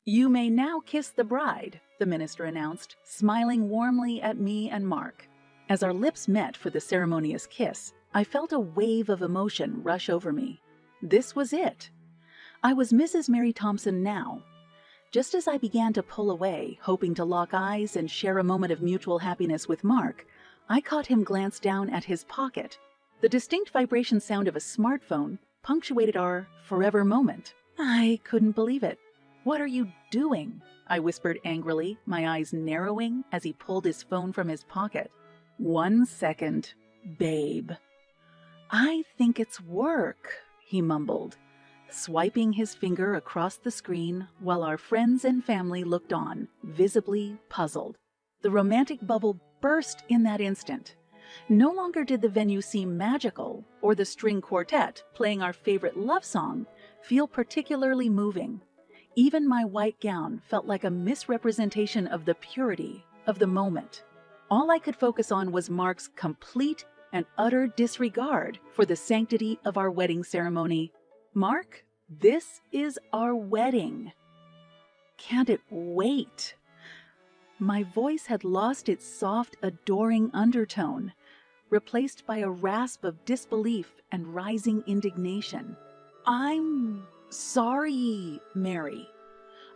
"You may now kiss the bride," the minister announced, smiling warmly at me and Mark. As our lips met for the ceremonious kiss, I felt a wave of emotion rush over me. This was it. I was Mrs. Mary Thompson now. Just as I began to pull away, hoping to lock eyes and share a moment of mutual happiness with Mark, I caught him glance down at his pocket. The distinct vibration sound of a smartphone punctuated our forever moment. I couldn't believe it. "What are you doing?" I whispered angrily, my eyes narrowing as he pulled his phone from his pocket. "1 second, babe." "I think it's work," he mumbled, swiping his finger across the screen while our friends and family looked on, visibly puzzled. The romantic bubble burst in that instant. No longer did the venue seem magical, or the string quartet playing our favorite love song feel particularly moving. Even my white gown felt like a misrepresentation of the purity of the moment. All I could focus on was Mark's complete and utter disregard for the sanctity of our wedding ceremony. "Mark, this is our wedding. Can't it wait?" My voice had lost its soft, adoring undertone, replaced by a rasp of disbelief and rising indignation. "I'm sorry, Mary.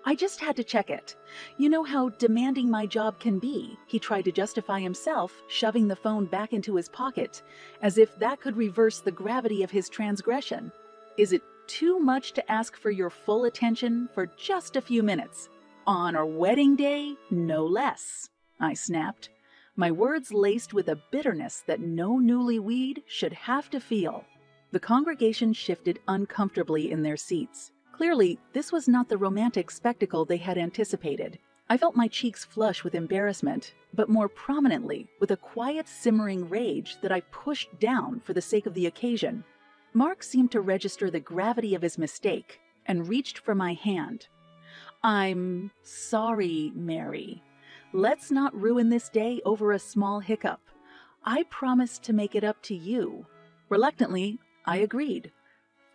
I just had to check it. You know how demanding my job can be," he tried to justify himself, shoving the phone back into his pocket, as if that could reverse the gravity of his transgression. "Is it too much to ask for your full attention for just a few minutes? On our wedding day, no less," I snapped, my words laced with a bitterness that no newlywed should have to feel. The congregation shifted uncomfortably in their seats. Clearly, this was not the romantic spectacle they had anticipated. I felt my cheeks flush with embarrassment, but more prominently with a quiet simmering rage that I pushed down for the sake of the occasion. Mark seemed to register the gravity of his mistake and reached for my hand. "I'm sorry, Mary. Let's not ruin this day over a small hiccup. I promised to make it up to you." Reluctantly, I agreed.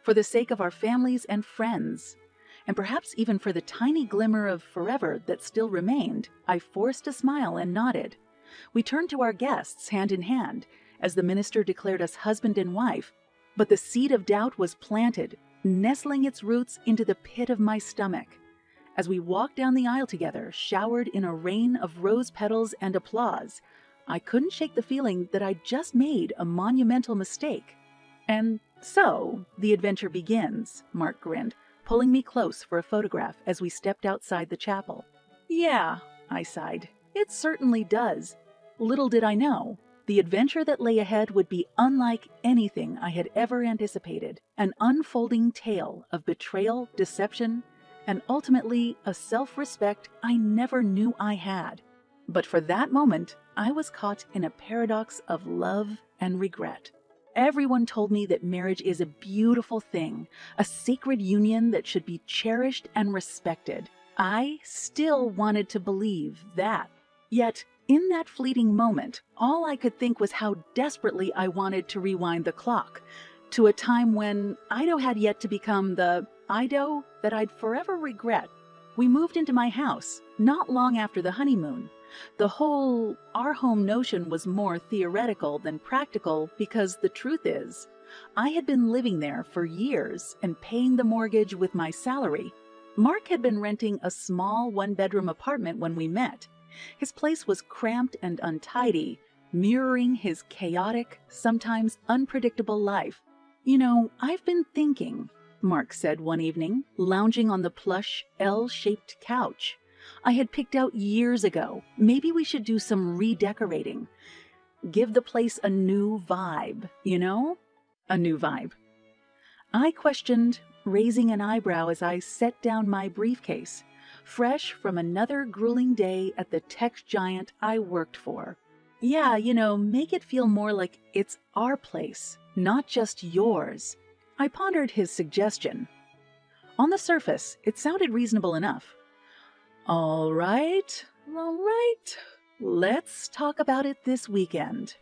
For the sake of our families and friends, and perhaps even for the tiny glimmer of forever that still remained, I forced a smile and nodded. We turned to our guests hand in hand as the minister declared us husband and wife, but the seed of doubt was planted, nestling its roots into the pit of my stomach. As we walked down the aisle together, showered in a rain of rose petals and applause, I couldn't shake the feeling that I'd just made a monumental mistake. "And so, the adventure begins," Mark grinned, pulling me close for a photograph as we stepped outside the chapel. "Yeah," I sighed, "it certainly does." Little did I know, the adventure that lay ahead would be unlike anything I had ever anticipated, an unfolding tale of betrayal, deception, and ultimately a self-respect I never knew I had. But for that moment, I was caught in a paradox of love and regret. Everyone told me that marriage is a beautiful thing, a sacred union that should be cherished and respected. I still wanted to believe that. Yet, in that fleeting moment, all I could think was how desperately I wanted to rewind the clock to a time when Ido had yet to become the Ido that I'd forever regret. We moved into my house not long after the honeymoon. The whole our home notion was more theoretical than practical because the truth is, I had been living there for years and paying the mortgage with my salary. Mark had been renting a small one-bedroom apartment when we met. His place was cramped and untidy, mirroring his chaotic, sometimes unpredictable life. "You know, I've been thinking," Mark said one evening, lounging on the plush, L-shaped couch I had picked out years ago. "Maybe we should do some redecorating. Give the place a new vibe, you know?" A new vibe. I questioned, raising an eyebrow as I set down my briefcase, fresh from another grueling day at the tech giant I worked for. "Yeah, you know, make it feel more like it's our place, not just yours." I pondered his suggestion. On the surface, it sounded reasonable enough. All right, let's talk about it this weekend.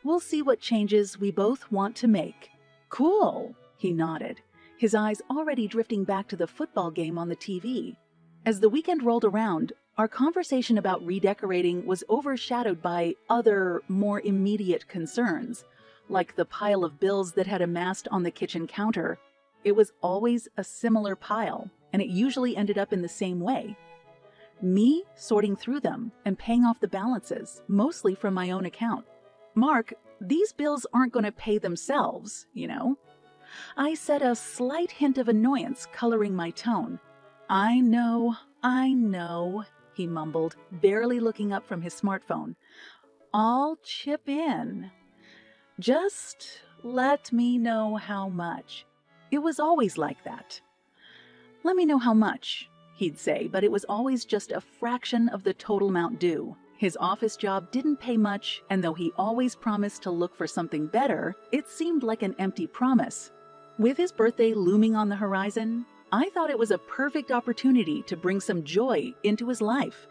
We'll see what changes we both want to make." "Cool," he nodded, his eyes already drifting back to the football game on the TV. As the weekend rolled around, our conversation about redecorating was overshadowed by other, more immediate concerns, like the pile of bills that had amassed on the kitchen counter. It was always a similar pile, and it usually ended up in the same way. Me sorting through them and paying off the balances, mostly from my own account. Mark, these bills aren't going to pay themselves, you know. I said, a slight hint of annoyance coloring my tone. I know, he mumbled, barely looking up from his smartphone. I'll chip in. Just let me know how much. It was always like that. Let me know how much, he'd say, but it was always just a fraction of the total amount due. His office job didn't pay much, and though he always promised to look for something better, it seemed like an empty promise. With his birthday looming on the horizon, I thought it was a perfect opportunity to bring some joy into his life,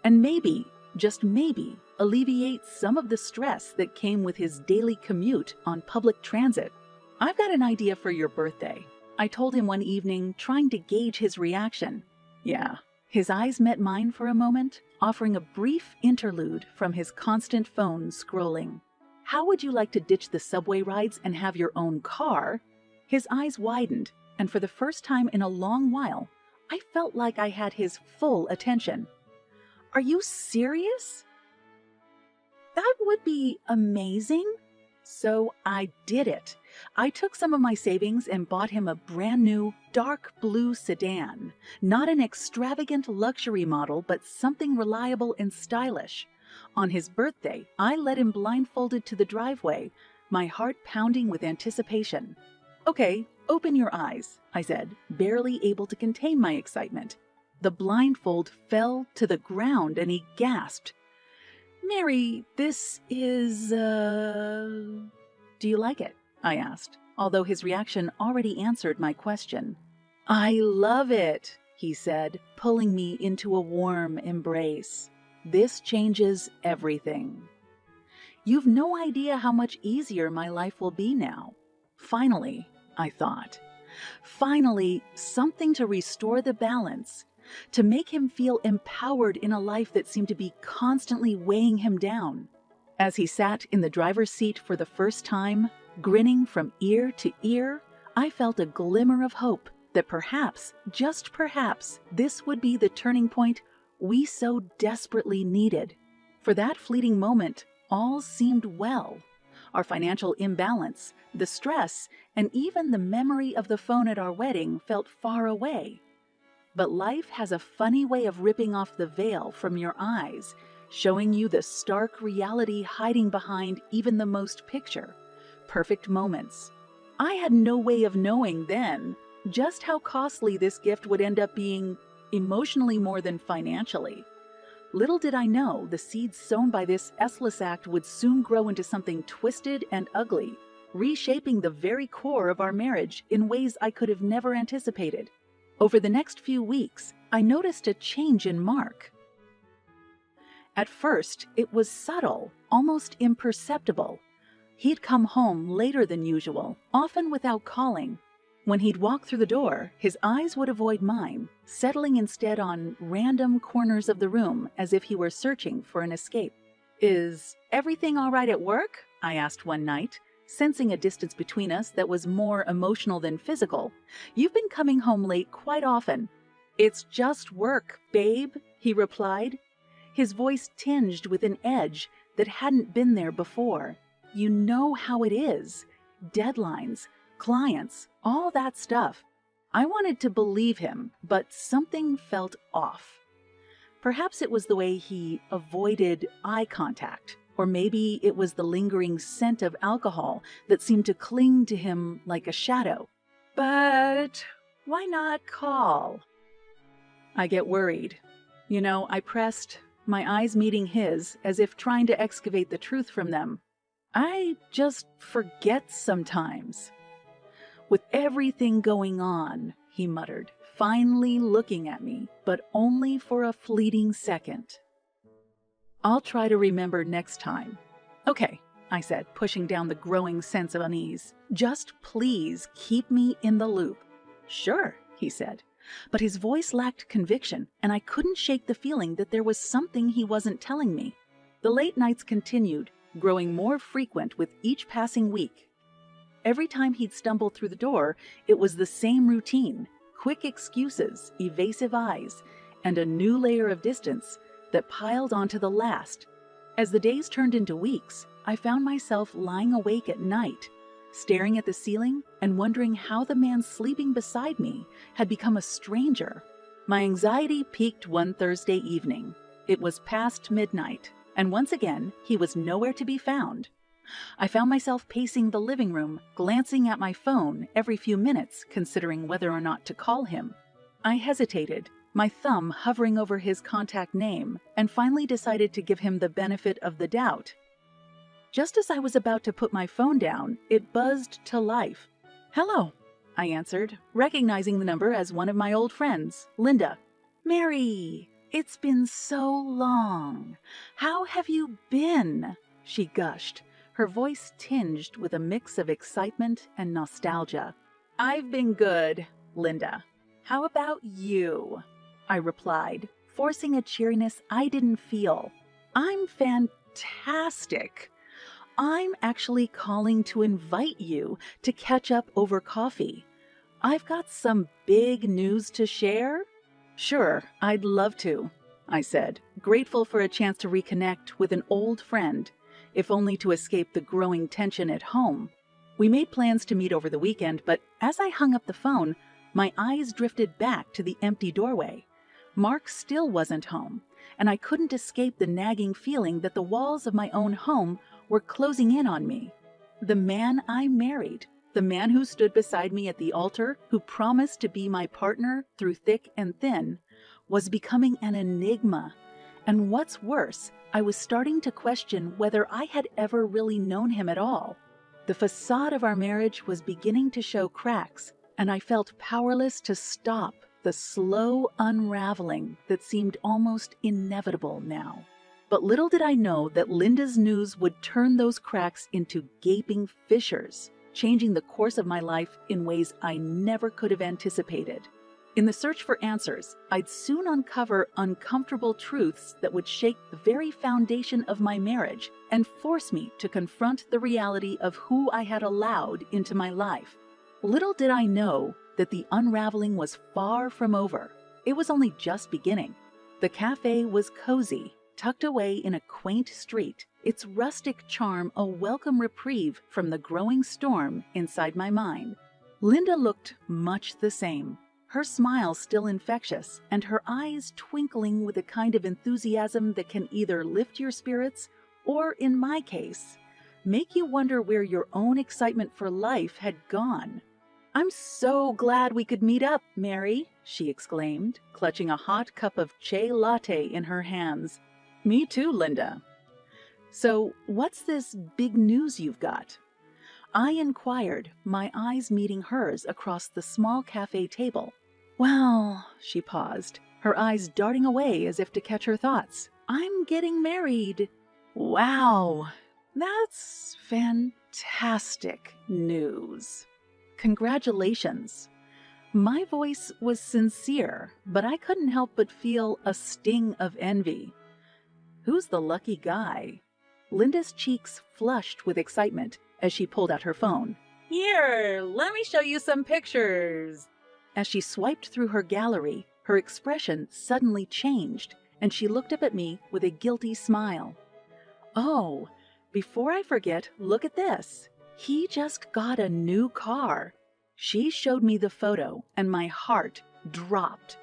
and maybe, just maybe, alleviate some of the stress that came with his daily commute on public transit. I've got an idea for your birthday, I told him one evening, trying to gauge his reaction. Yeah. His eyes met mine for a moment, offering a brief interlude from his constant phone scrolling. How would you like to ditch the subway rides and have your own car? His eyes widened, and for the first time in a long while, I felt like I had his full attention. Are you serious? That would be amazing. So I did it. I took some of my savings and bought him a brand new dark blue sedan. Not an extravagant luxury model, but something reliable and stylish. On his birthday, I led him blindfolded to the driveway, my heart pounding with anticipation. Okay, open your eyes, I said, barely able to contain my excitement. The blindfold fell to the ground and he gasped. Mary, this is, Do you like it? I asked, although his reaction already answered my question. I love it, he said, pulling me into a warm embrace. This changes everything. You've no idea how much easier my life will be now. Finally, I thought. Finally, something to restore the balance, to make him feel empowered in a life that seemed to be constantly weighing him down. As he sat in the driver's seat for the first time, grinning from ear to ear, I felt a glimmer of hope that perhaps, just perhaps, this would be the turning point we so desperately needed. For that fleeting moment, all seemed well. Our financial imbalance, the stress, and even the memory of the phone at our wedding felt far away. But life has a funny way of ripping off the veil from your eyes, showing you the stark reality hiding behind even the most perfect moments. I had no way of knowing then just how costly this gift would end up being, emotionally more than financially. Little did I know the seeds sown by this S-less act would soon grow into something twisted and ugly, reshaping the very core of our marriage in ways I could have never anticipated. Over the next few weeks, I noticed a change in Mark. At first, it was subtle, almost imperceptible. He'd come home later than usual, often without calling. When he'd walk through the door, his eyes would avoid mine, settling instead on random corners of the room as if he were searching for an escape. Is everything all right at work? I asked one night, sensing a distance between us that was more emotional than physical. You've been coming home late quite often. It's just work, babe, he replied, his voice tinged with an edge that hadn't been there before. You know how it is. Deadlines, clients, all that stuff. I wanted to believe him, but something felt off. Perhaps it was the way he avoided eye contact, or maybe it was the lingering scent of alcohol that seemed to cling to him like a shadow. But why not call? I get worried. I pressed, my eyes meeting his, as if trying to excavate the truth from them. I just forget sometimes. With everything going on, he muttered, finally looking at me, but only for a fleeting second. I'll try to remember next time. Okay, I said, pushing down the growing sense of unease. Just please keep me in the loop. Sure, he said. But his voice lacked conviction, and I couldn't shake the feeling that there was something he wasn't telling me. The late nights continued, growing more frequent with each passing week. Every time he'd stumble through the door, it was the same routine: quick excuses, evasive eyes, and a new layer of distance that piled onto the last. As the days turned into weeks, I found myself lying awake at night, staring at the ceiling and wondering how the man sleeping beside me had become a stranger. My anxiety peaked one Thursday evening. It was past midnight, and once again, he was nowhere to be found. I found myself pacing the living room, glancing at my phone every few minutes, considering whether or not to call him. I hesitated, my thumb hovering over his contact name, and finally decided to give him the benefit of the doubt. Just as I was about to put my phone down, it buzzed to life. "Hello," I answered, recognizing the number as one of my old friends, Linda. "Mary, it's been so long. How have you been?" she gushed, her voice tinged with a mix of excitement and nostalgia. "I've been good, Linda. How about you?" I replied, forcing a cheeriness I didn't feel. "I'm fantastic. I'm actually calling to invite you to catch up over coffee. I've got some big news to share." "Sure, I'd love to," I said, grateful for a chance to reconnect with an old friend, if only to escape the growing tension at home. We made plans to meet over the weekend, but as I hung up the phone, my eyes drifted back to the empty doorway. Mark still wasn't home, and I couldn't escape the nagging feeling that the walls of my own home were closing in on me. The man I married, the man who stood beside me at the altar, who promised to be my partner through thick and thin, was becoming an enigma. And what's worse, I was starting to question whether I had ever really known him at all. The facade of our marriage was beginning to show cracks, and I felt powerless to stop the slow unraveling that seemed almost inevitable now. But little did I know that Linda's news would turn those cracks into gaping fissures, changing the course of my life in ways I never could have anticipated. In the search for answers, I'd soon uncover uncomfortable truths that would shake the very foundation of my marriage and force me to confront the reality of who I had allowed into my life. Little did I know that the unraveling was far from over. It was only just beginning. The cafe was cozy, tucked away in a quaint street, its rustic charm a welcome reprieve from the growing storm inside my mind. Linda looked much the same, her smile still infectious, and her eyes twinkling with a kind of enthusiasm that can either lift your spirits or, in my case, make you wonder where your own excitement for life had gone. "I'm so glad we could meet up, Mary," she exclaimed, clutching a hot cup of chai latte in her hands. "Me too, Linda. So, what's this big news you've got?" I inquired, my eyes meeting hers across the small cafe table. "Well," she paused, her eyes darting away as if to catch her thoughts. "I'm getting married." "Wow, that's fantastic news. Congratulations." My voice was sincere, but I couldn't help but feel a sting of envy. Who's the lucky guy? Linda's cheeks flushed with excitement as she pulled out her phone. "Here, let me show you some pictures." As she swiped through her gallery, her expression suddenly changed, and she looked up at me with a guilty smile. "Oh, before I forget, look at this. He just got a new car." She showed me the photo, and my heart dropped.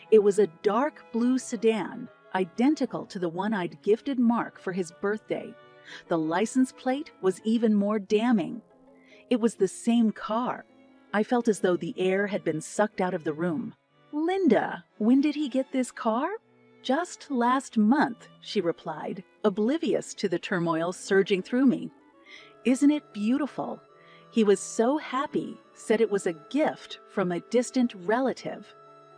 It was a dark blue sedan, identical to the one I'd gifted Mark for his birthday. The license plate was even more damning. It was the same car. I felt as though the air had been sucked out of the room. "Linda, when did he get this car?" "Just last month," she replied, oblivious to the turmoil surging through me. "Isn't it beautiful? He was so happy, said it was a gift from a distant relative."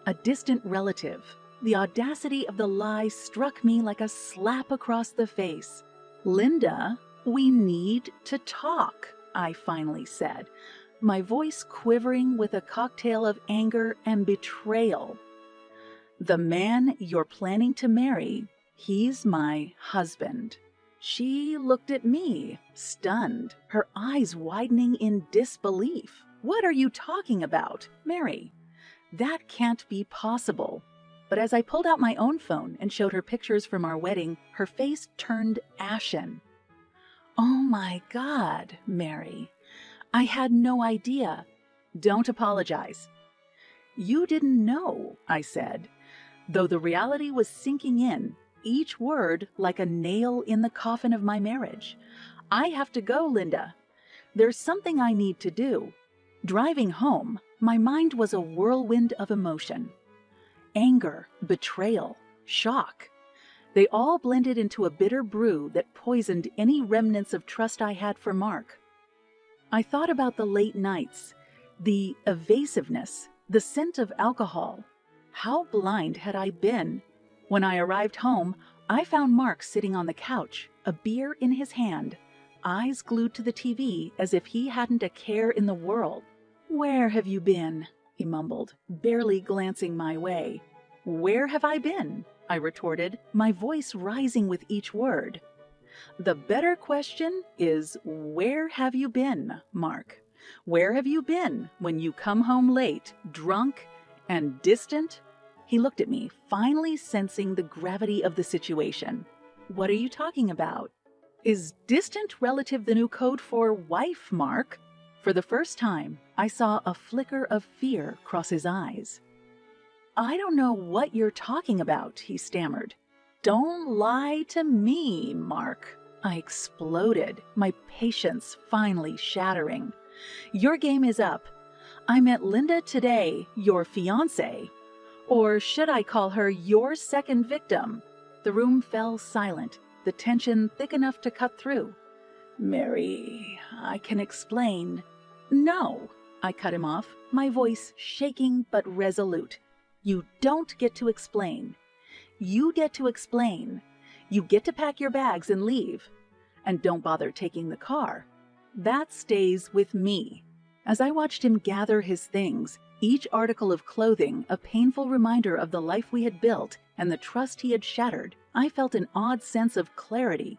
A distant relative. The audacity of the lie struck me like a slap across the face. "Linda, we need to talk," I finally said. my voice quivering with a cocktail of anger and betrayal. "The man you're planning to marry, he's my husband." She looked at me, stunned, her eyes widening in disbelief. "What are you talking about, Mary? That can't be possible." But as I pulled out my own phone and showed her pictures from our wedding, her face turned ashen. "Oh my God, Mary. I had no idea." "Don't apologize." "You didn't know," I said, though the reality was sinking in, each word like a nail in the coffin of my marriage. "I have to go, Linda. There's something I need to do." Driving home, my mind was a whirlwind of emotion. Anger, betrayal, shock. They all blended into a bitter brew that poisoned any remnants of trust I had for Mark. I thought about the late nights, the evasiveness, the scent of alcohol. How blind had I been? When I arrived home, I found Mark sitting on the couch, a beer in his hand, eyes glued to the TV as if he hadn't a care in the world. "Where have you been?" he mumbled, barely glancing my way. "Where have I been?" I retorted, my voice rising with each word. "The better question is, where have you been, Mark? Where have you been when you come home late, drunk, and distant?" He looked at me, finally sensing the gravity of the situation. "What are you talking about? Is distant relative the new code for wife, Mark?" For the first time, I saw a flicker of fear cross his eyes. "I don't know what you're talking about," he stammered. "Don't lie to me, Mark." I exploded, my patience finally shattering. "Your game is up. I met Linda today, your fiancée. Or should I call her your second victim?" The room fell silent, the tension thick enough to cut through. "Mary, I can explain." "No," I cut him off, my voice shaking but resolute. "You don't get to explain. You get to explain. You get to pack your bags and leave. And don't bother taking the car. That stays with me." As I watched him gather his things, each article of clothing a painful reminder of the life we had built and the trust he had shattered, I felt an odd sense of clarity.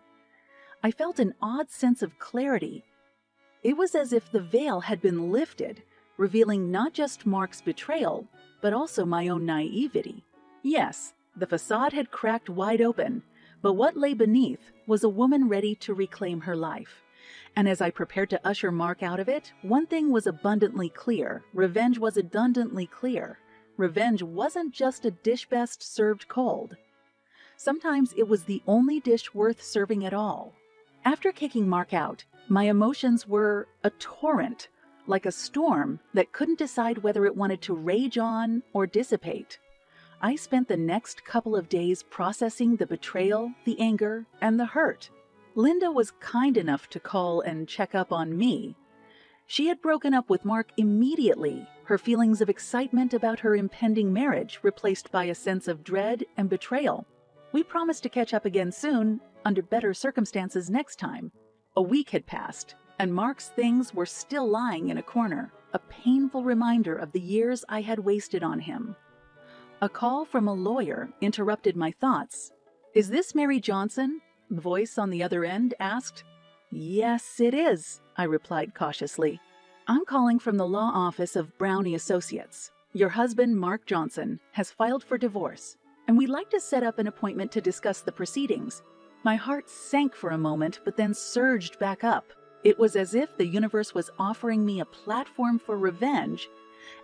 It was as if the veil had been lifted, revealing not just Mark's betrayal, but also my own naivety. Yes, the facade had cracked wide open, but what lay beneath was a woman ready to reclaim her life. And as I prepared to usher Mark out of it, one thing was abundantly clear. Revenge wasn't just a dish best served cold. Sometimes it was the only dish worth serving at all. After kicking Mark out, my emotions were a torrent, like a storm that couldn't decide whether it wanted to rage on or dissipate. I spent the next couple of days processing the betrayal, the anger, and the hurt. Linda was kind enough to call and check up on me. She had broken up with Mark immediately, her feelings of excitement about her impending marriage replaced by a sense of dread and betrayal. We promised to catch up again soon, under better circumstances next time. A week had passed, and Mark's things were still lying in a corner, a painful reminder of the years I had wasted on him. A call from a lawyer interrupted my thoughts. "Is this Mary Johnson?" the voice on the other end asked. "Yes, it is," I replied cautiously. "I'm calling from the law office of Brownie Associates. Your husband, Mark Johnson, has filed for divorce, and we'd like to set up an appointment to discuss the proceedings." My heart sank for a moment, but then surged back up. It was as if the universe was offering me a platform for revenge,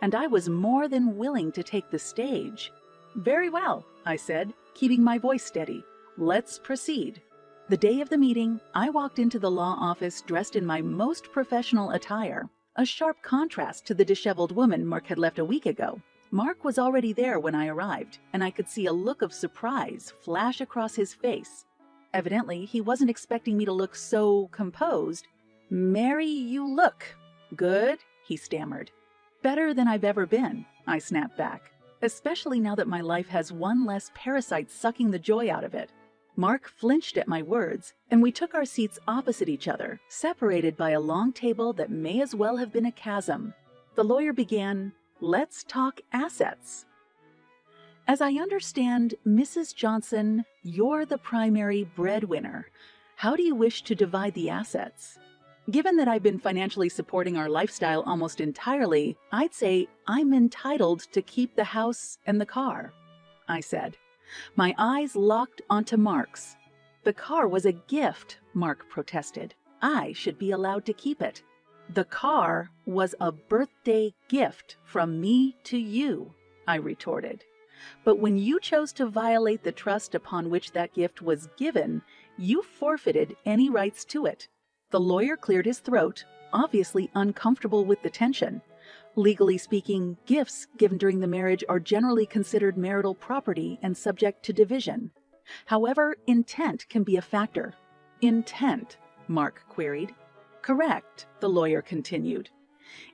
and I was more than willing to take the stage. "Very well," I said, keeping my voice steady. "Let's proceed." The day of the meeting, I walked into the law office dressed in my most professional attire, a sharp contrast to the disheveled woman Mark had left a week ago. Mark was already there when I arrived, and I could see a look of surprise flash across his face. Evidently, he wasn't expecting me to look so composed. "Mary, you look good," he stammered. "Better than I've ever been," I snapped back, "especially now that my life has one less parasite sucking the joy out of it." Mark flinched at my words, and we took our seats opposite each other, separated by a long table that may as well have been a chasm. The lawyer began, "Let's talk assets." As I understand, Mrs. Johnson, you're the primary breadwinner. How do you wish to divide the assets? Given that I've been financially supporting our lifestyle almost entirely, I'd say I'm entitled to keep the house and the car, I said. My eyes locked onto Mark's. The car was a gift, Mark protested. I should be allowed to keep it. The car was a birthday gift from me to you, I retorted. But when you chose to violate the trust upon which that gift was given, you forfeited any rights to it. The lawyer cleared his throat, obviously uncomfortable with the tension. Legally speaking, gifts given during the marriage are generally considered marital property and subject to division. However, intent can be a factor. Intent? Mark queried. Correct, the lawyer continued.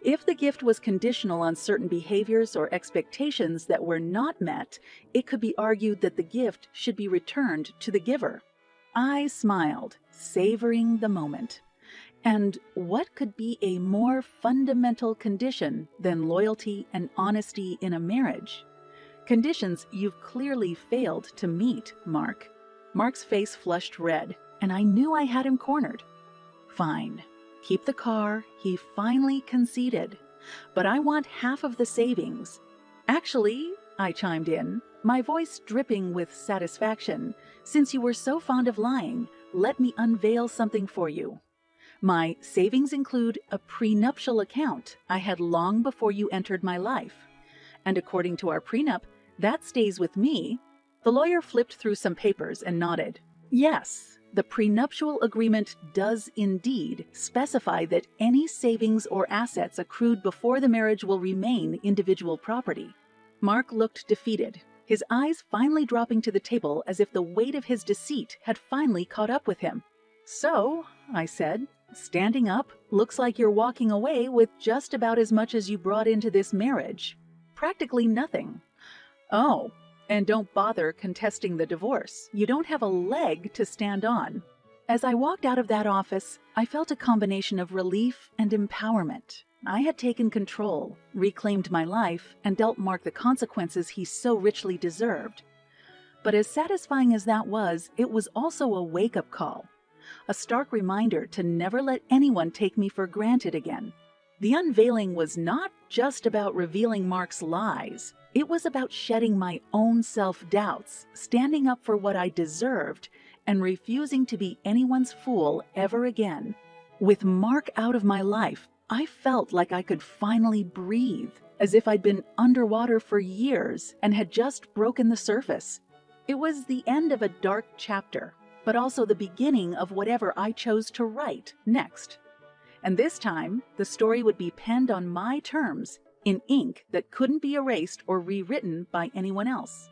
If the gift was conditional on certain behaviors or expectations that were not met, it could be argued that the gift should be returned to the giver. I smiled, savoring the moment. And what could be a more fundamental condition than loyalty and honesty in a marriage? Conditions you've clearly failed to meet, Mark. Mark's face flushed red, and I knew I had him cornered. Fine. Keep the car, he finally conceded. But I want half of the savings. Actually, I chimed in, my voice dripping with satisfaction, since you were so fond of lying, let me unveil something for you. My savings include a prenuptial account I had long before you entered my life. And according to our prenup, that stays with me. The lawyer flipped through some papers and nodded. Yes, the prenuptial agreement does indeed specify that any savings or assets accrued before the marriage will remain individual property. Mark looked defeated, his eyes finally dropping to the table as if the weight of his deceit had finally caught up with him. So, I said, standing up, looks like you're walking away with just about as much as you brought into this marriage. Practically nothing. Oh, and don't bother contesting the divorce. You don't have a leg to stand on. As I walked out of that office, I felt a combination of relief and empowerment. I had taken control, reclaimed my life, and dealt Mark the consequences he so richly deserved. But as satisfying as that was, it was also a wake-up call. A stark reminder to never let anyone take me for granted again. The unveiling was not just about revealing Mark's lies. It was about shedding my own self-doubts, standing up for what I deserved, and refusing to be anyone's fool ever again. With Mark out of my life, I felt like I could finally breathe, as if I'd been underwater for years and had just broken the surface. It was the end of a dark chapter, but also the beginning of whatever I chose to write next. And this time, the story would be penned on my terms, in ink that couldn't be erased or rewritten by anyone else.